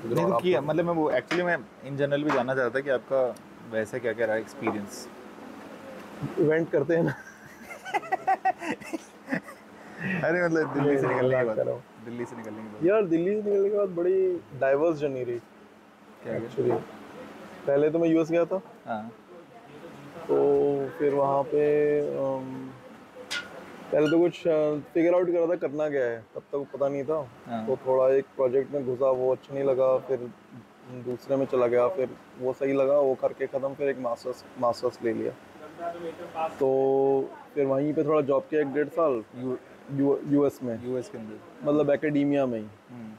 नहीं तो किया, मतलब मैं वो एक्चुअली मैं इन जनरल भी जानना चाहता था कि आपका वैसे क्या क्या रहा एक्सपीरियंस। इवेंट करते हैं ना। अरे मतलब दिल्ली नहीं से नहीं, निकलने के मजाक बाद, कर रहा हूँ दिल्ली से निकलने के बाद यार। दिल्ली से निकलने के बाद बड़ी डाइवर्स जर्नी रही क्या क्या। एक्चुअली। पहले तो मैं यूएस गया था, हाँ तो फिर वहाँ पे पहले तो कुछ फिगर आउट कर रहा था करना क्या है, तब तक पता नहीं था। हाँ। तो थोड़ा एक प्रोजेक्ट में घुसा, वो अच्छा नहीं लगा, फिर दूसरे में चला गया, फिर वो सही लगा, वो करके ख़त्म, फिर एक मास्टर्स मास्टर्स ले लिया। तो फिर वहीं पे थोड़ा जॉब किया 1 डेढ़ साल यूएस में, यूएस के अंदर। मतलब एकेडीमिया में ही। हम्म।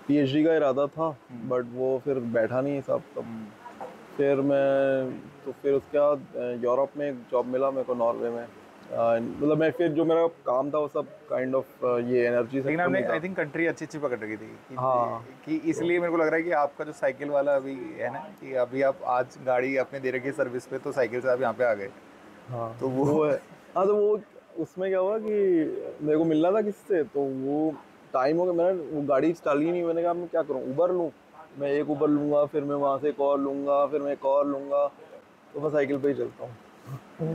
पीएचडी का इरादा था, हम्म। बट वो फिर बैठा नहीं साहब तब। हम्म। फिर मैं तो फिर उसके बाद यूरोप में एक जॉब मिला मेरे को, नॉर्वे में। मतलब मैं फिर जो मेरा काम था वो सब काइंड ऑफ ये एनर्जी लेकिन सेक्टर में आपने ही आई था। थिंक कंट्री अच्छी अच्छी पकड़ रखी थी हाँ कि तो इसलिए मेरे को लग रहा है कि आपका जो साइकिल वाला अभी है ना, कि अभी आप आज गाड़ी आपने दे रखी है सर्विस पे, तो साइकिल से आप यहाँ पे आ गए। हाँ तो वो वो है। हाँ तो वो उसमें क्या हुआ कि मेरे को मिलना था किसी से, तो वो टाइम हो गया, मैंने वो गाड़ी डाली ही नहीं। मैंने कहा मैं क्या करूँ, उबर लूँ। मैं एक उबर लूँगा, फिर मैं वहाँ से एक और लूँगा, फिर मैं एक और लूँगा, तो मैं साइकिल पे ही चलता हूँ।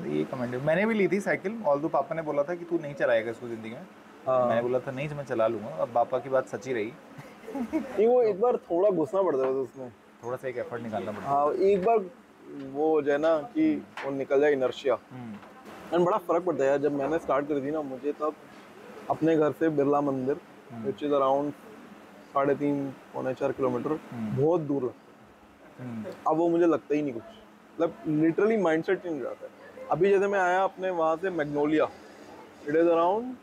ये कमेंट मैंने भी ली थी साइकिल, ऑल दो पापा ने बोला था कि तू नहीं चलाएगा इसको ज़िंदगी में। मैंने हाँ बोला था नहीं मैं चला लूँगा, अब पापा की बात सच्ची रही। नहीं, वो तो एक बार थोड़ा घुसना पड़ता है उसमें। थोड़ा सा एक एफर्ट निकालना पड़ता हाँ है। एक बार वो हो जाए ना कि वो निकल जाए इनर्शिया। हम्म। एंड बड़ा फर्क पड़ता है यार, जब मैंने स्टार्ट करी थी ना, मुझे तब अपने घर से बिरला मंदिर, हम्म। विच इज़ अराउंड 3.5 पौने 4 किलोमीटर, हम्म। बहुत दूर लगता हम्म। है। अब वो मुझे लगता ही नहीं कुछ, मतलब लिटरली माइंडसेट चेंज हो जाता है। अभी जैसे मैं आया अपने वहाँ से Magnolia, it is around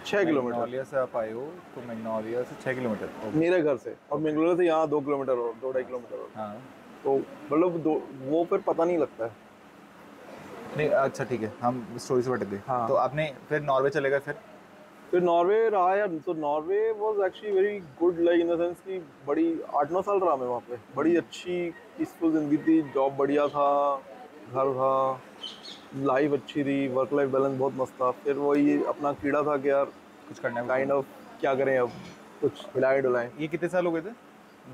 6 kilometre Magnolia से आप आए हो, तो मैग्नोलिया से 6 किलोमीटर, ओके। मेरे घर से, और ओके। मैग्नोलिया से यहाँ 2 किलोमीटर और दो ढाई हाँ। किलोमीटर और। हाँ। तो मतलब वो फिर पता नहीं लगता है। नहीं अच्छा ठीक है, हम स्टोरी से भटक गए। तो हाँ आपने फिर नॉर्वे चले गए फिर। फिर नॉर्वे रहा यार। तो Norway was actually very good, like in the sense कि बड़ी 8 9 साल रहा मैं वहाँ पे। बड़ी अच्छी पीसफुल जिंदगी थी, जॉब बढ़िया था, घर था, लाइफ अच्छी थी, वर्क लाइफ बैलेंस बहुत मस्त था। फिर वही अपना कीड़ा था कि यार कुछ करना है काइंड उसको। ऑफ क्या करें अब, कुछ हिलाए डुलाएं। ये कितने साल हो गए थे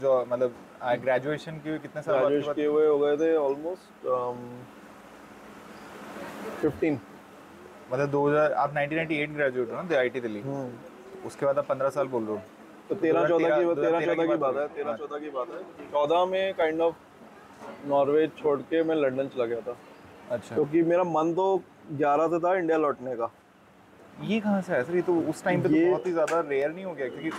जो मतलब ग्रेजुएशन के कितने साल बाद की ग्रेजुएशन बात किए है। हुए हो गए थे ऑलमोस्ट 15। मतलब 2000, आप 1998 ग्रेजुएट हो ना आईटी दिल्ली। हम्म। तो उसके बाद आप 15 साल बोल रहे हो। तो तो 2013 तेरह 2013 की चौदह की बात हो बात गई। है, तेरह हाँ। चौदह की बात है। 14 में काइंड ऑफ नॉर्वे छोड़ के मैं लंदन चला गया था, अच्छा। क्योंकि मेरा मन तो 11 से था इंडिया लौटने का। ये कहाँ से है सर, ये तो उस टाइम पे तो ये बहुत ही ज़्यादा रेयर नहीं हो गया क्योंकि।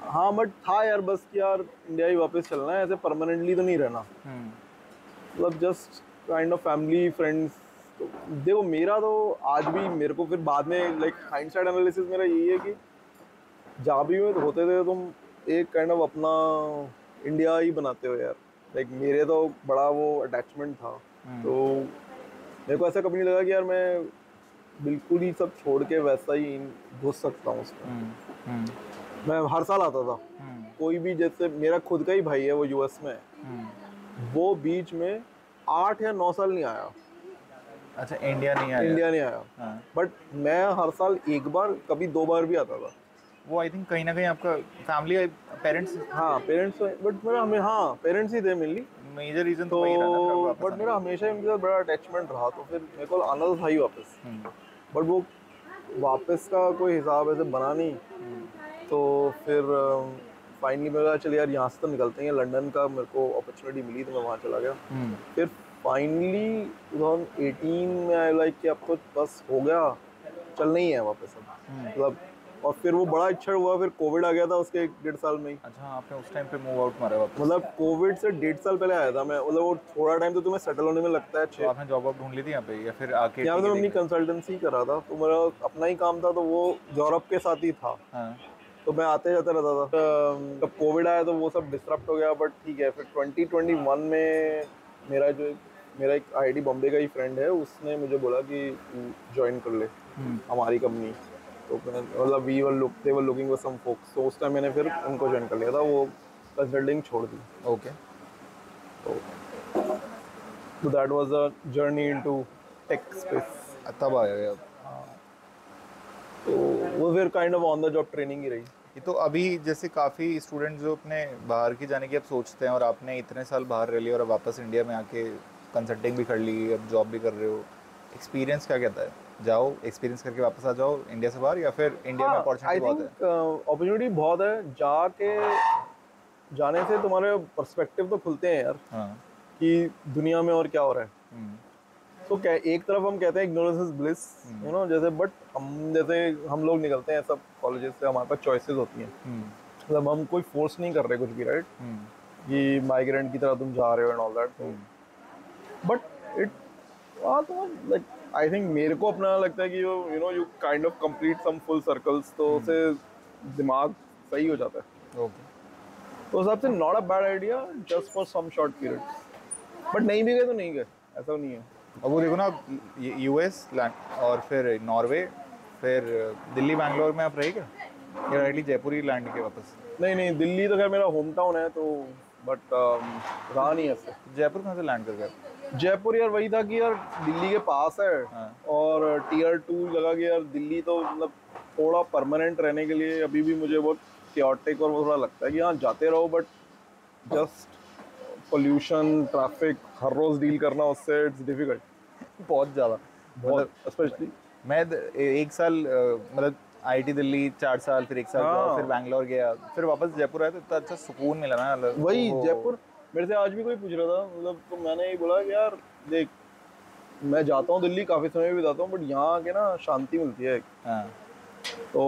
हाँ बट था यार, बस कि यार इंडिया ही वापस चलना है, ऐसे परमानेंटली तो नहीं रहना। हम्म। मतलब just kind of family friends. तो देखो मेरा तो आज भी, मेरे को फिर बाद में लाइक हाइंडसाइड एनालिसिस मेरा यही है कि जहाँ भी में होते थे तुम एक काइंड ऑफ अपना इंडिया ही बनाते हो यार। लाइक मेरे तो बड़ा वो अटैचमेंट था। हम्म। तो मेरे को ऐसा कभी नहीं लगा कि यार मैं बिल्कुल ही सब छोड़ के वैसा ही घुस सकता हूँ उसमें। हम्म। हम्म। मैं हर साल आता था। हम्म। कोई भी, जैसे मेरा खुद का ही भाई है वो यूएस में है, हम्म। वो बीच में 8 या 9 साल नहीं आया, अच्छा इंडिया नहीं आया। इंडिया नहीं आया। हाँ। बट मैं हर साल एक बार कभी 2 बार भी आता था। वो आई थिंक कहीं ना कहीं आपका फैमिली पेरेंट्स हाँ पेरेंट्स, बट मेरा हमें हाँ पेरेंट्स ही थे मेनली। मेजर रीज़न तो तो वही रहा ना फिर आपको वापस बट आने मेरा का। हमेशा ही उनके साथ बड़ा अटैचमेंट रहा, तो फिर मेरे को आना तो था ही वापस। हम्म। बट वो वापस का कोई हिसाब ऐसे बना नहीं। तो फिर फाइनली मेरा चल यार यहाँ से तो निकलते हैं, लंदन का मेरे को अपॉर्चुनिटी मिली तो मैं वहाँ चला गया। हम्म। फिर फाइनली 2018 में आई लाइक कि अब तो बस हो गया, चलना ही है वापस अब, मतलब। और फिर वो बड़ा अच्छा हुआ, फिर कोविड आ गया था उसके 1 डेढ़ साल में ही। अच्छा हाँ, आपने उस टाइम पे मूव आउट मारा वापस। मतलब कोविड से 1.5 साल पहले आया था मैं, मतलब वो थोड़ा टाइम तो तुम्हें सेटल होने में लगता है तो अच्छे। आपने जॉब वॉब ढूंढ ली थी यहाँ पे या फिर आके यहाँ पे ठीक तो है मैं अपनी देख लिया। कंसल्टेंसी कर रहा था, तो मेरा अपना ही काम था, तो वो यूरोप के साथ ही था। हाँ। तो मैं आते जाते रहता था। जब कोविड आया तो वो सब डिसरप्ट हो गया, बट ठीक है। फिर 2021 में मेरा जो मेरा एक आईआईटी बॉम्बे का ही फ्रेंड है, उसने मुझे बोला कि ज्वाइन कर ले हमारी कंपनी। तो मैं मतलब they were looking for some folks, तो उस टाइम मैंने फिर उनको ज्वाइन कर लिया था। वो कंसल्टिंग छोड़ दी। ओके। तो that was a journey into tech space. तब आया आप। तो वो फिर kind of on the job training ही रही। ये तो अभी जैसे काफ़ी स्टूडेंट जो अपने बाहर की जाने की अब सोचते हैं, और आपने इतने साल बाहर रह लिए और अब वापस इंडिया में आके कंसल्टिंग भी कर ली, अब जॉब भी कर रहे हो, एक्सपीरियंस क्या कहता है? जाओ एक्सपीरियंस करके वापस आ जाओ इंडिया से बाहर, या फिर इंडिया में हाँ, आई अपॉर्चुनिटी बहुत है? थिंक अपॉर्चुनिटी बहुत है। जाने से तुम्हारे पर्सपेक्टिव तो खुलते हैं यार, हाँ। कि दुनिया में और क्या हो रहा है। हम्म, तो क्या, एक तरफ हम कहते हैं ignorance is bliss, you know, जैसे, बट जैसे हम लोग निकलते हैं सब कॉलेजेस से, हमारे पास चॉइसेस होती हैं, हम्म, मतलब हम कोई फोर्स नहीं कर रहे कुछ भी, राइट, हम्म, कि माइग्रेंट की तरह तुम जा रहे हो and all that. But it तो लाइक, आई थिंक मेरे को अपना लगता है कि you know you kind of complete some full circles, तो उससे दिमाग सही हो जाता है। ओके। तो उस हिसाब से not a bad idea, just for some short period. But नहीं भी गए तो नहीं गए, ऐसा नहीं है। अब वो देखो ना, यूएस लैंड और फिर नॉर्वे, फिर दिल्ली बैंगलोर में आप रहे क्या, या डायरेक्टली जयपुर ही लैंड के वापस? नहीं नहीं, दिल्ली तो खैर मेरा होम टाउन है, तो बट रहा नहीं ऐसे। जयपुर कहाँ से लैंड कर गए? जयपुर यार वही था कि यार दिल्ली के पास है, हाँ। और टीयर 2 लगा कि यार दिल्ली तो मतलब थोड़ा परमानेंट रहने के लिए अभी भी मुझे बहुत chaotic और वो थोड़ा लगता है कि हाँ जाते रहो, बट जस्ट पोल्यूशन, ट्रैफिक हर रोज डील करना उससे, इट्स डिफिकल्ट बहुत ज़्यादा। बहुत, स्पेशली। मैं एक साल मतलब आईटी दिल्ली 4 साल, फिर 1 साल हाँ। जॉब, फिर बैंगलोर गया, फिर वापस जयपुर आया, तो इतना अच्छा सुकून मिला ना, मतलब वही वो- जयपुर, मेरे से आज भी कोई पूछ रहा था, मतलब, तो मैंने ही बोला कि यार देख, मैं जाता हूँ दिल्ली, काफी समय भी जाता हूँ, बट यहाँ आके ना शांति मिलती है। हाँ। तो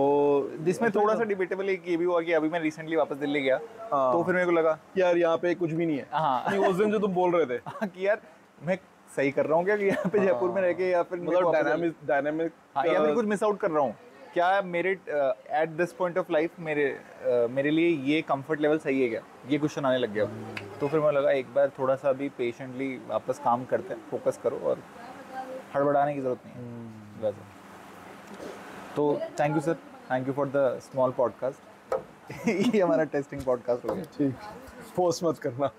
जिसमें थोड़ा सा डिबेटेबल एक ये भी हुआ कि अभी मैं रिसेंटली वापस दिल्ली गया, हाँ। तो फिर मेरे को लगा कि यार यहाँ पे कुछ भी नहीं है। हाँ। नहीं, उस दिन जो तुम बोल रहे थे, कि यार मैं सही कर रहा हूँ क्या, कि यहाँ पे जयपुर में रह के, या फिर मेरे को मतलब वापस डायनामिक हाँ, या मैं कुछ मिस आउट कर रहा हूँ क्या, मेरे at this point of life मेरे लिए ये कंफर्ट लेवल सही है क्या, ये क्वेश्चन आने लग गया। तो फिर मैं लगा एक बार थोड़ा सा भी पेशेंटली वापस काम करते हैं, फोकस करो, और हड़बड़ाने की ज़रूरत नहीं है वैसे। तो thank you sir, thank you for the small podcast. ये हमारा टेस्टिंग पॉडकास्ट हो गया। ठीक, फोर्स मत करना।